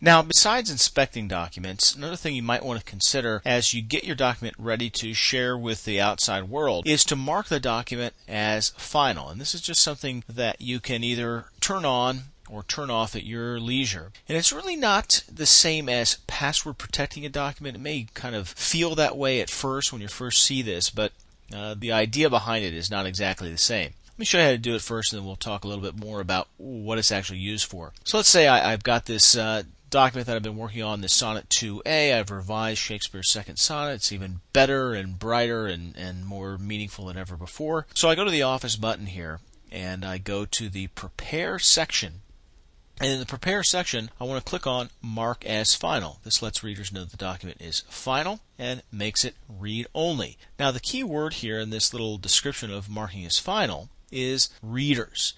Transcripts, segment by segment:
Now, besides inspecting documents, another thing you might want to consider as you get your document ready to share with the outside world is to mark the document as final. And this is just something that you can either turn on or turn off at your leisure. And it's really not the same as password protecting a document. It may kind of feel that way at first when you first see this, but the idea behind it is not exactly the same. Let me show you how to do it first, and then we'll talk a little bit more about what it's actually used for. So let's say I've got this document that I've been working on, this Sonnet 2A. I've revised Shakespeare's second sonnet. It's even better and brighter and more meaningful than ever before. So I go to the Office button here, and I go to the Prepare section. And in the Prepare section, I want to click on Mark as Final. This lets readers know the document is final and makes it read-only. Now, the key word here in this little description of marking as final is readers.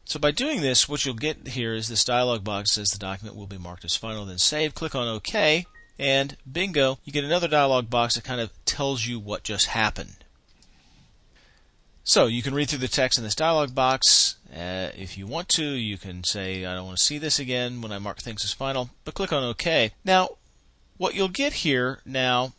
So by doing this, what you'll get here is this dialog box that says the document will be marked as final, then save. Click on OK, and bingo, you get another dialog box that kind of tells you what just happened. So you can read through the text in this dialog box. If you want to, you can say, I don't want to see this again when I mark things as final, but click on OK. Now, what you'll get here now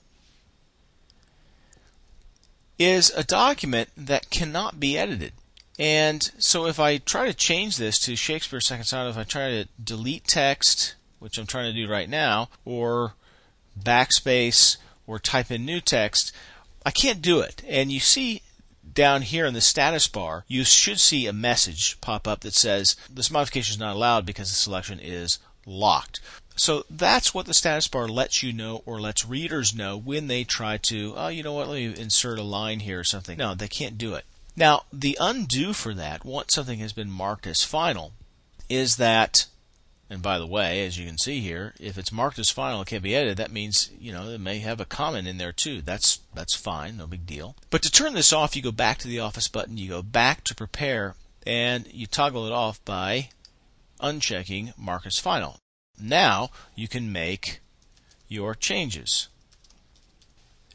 is a document that cannot be edited. And so if I try to change this to Shakespeare's second sonnet, if I try to delete text, which I'm trying to do right now, or backspace, or type in new text, I can't do it. And you see down here in the status bar, you should see a message pop up that says this modification is not allowed because the selection is locked. So that's what the status bar lets you know, or lets readers know when they try to, oh, you know what, let me insert a line here or something. No, they can't do it. Now, the undo for that, once something has been marked as final, is that, and by the way, as you can see here, if it's marked as final, it can't be edited. That means, it may have a comment in there too. That's fine, no big deal. But to turn this off, you go back to the Office button, you go back to Prepare, and you toggle it off by unchecking Mark as Final. Now, you can make your changes.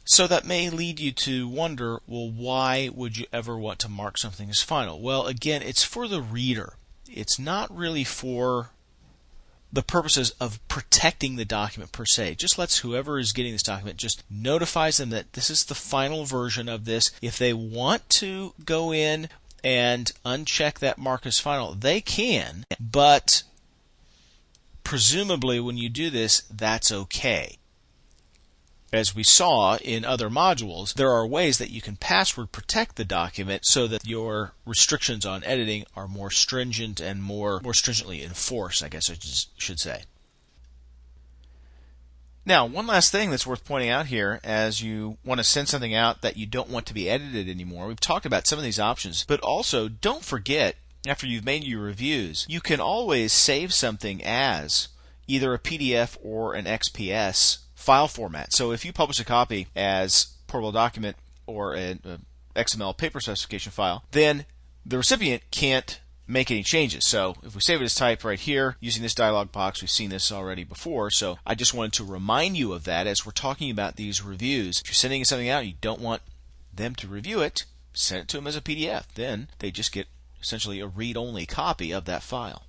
So that may lead you to wonder, well, why would you ever want to mark something as final? Well, again, it's for the reader. It's not really for the purposes of protecting the document per se. It just lets whoever is getting this document, just notifies them that this is the final version of this. If they want to go in and uncheck that mark as final, they can, but presumably when you do this, that's okay. As we saw in other modules, there are ways that you can password protect the document so that your restrictions on editing are more stringent and more stringently enforced, I guess I should say. Now, one last thing that's worth pointing out here as you want to send something out that you don't want to be edited anymore. We've talked about some of these options, but also don't forget, after you've made your reviews, you can always save something as either a PDF or an XPS file format. So if you publish a copy as portable document or an XML paper specification file, then the recipient can't make any changes. So if we save it as type right here using this dialog box, we've seen this already before, so I just wanted to remind you of that as we're talking about these reviews. If you're sending something out and you don't want them to review it, send it to them as a PDF. Then they just get essentially a read-only copy of that file.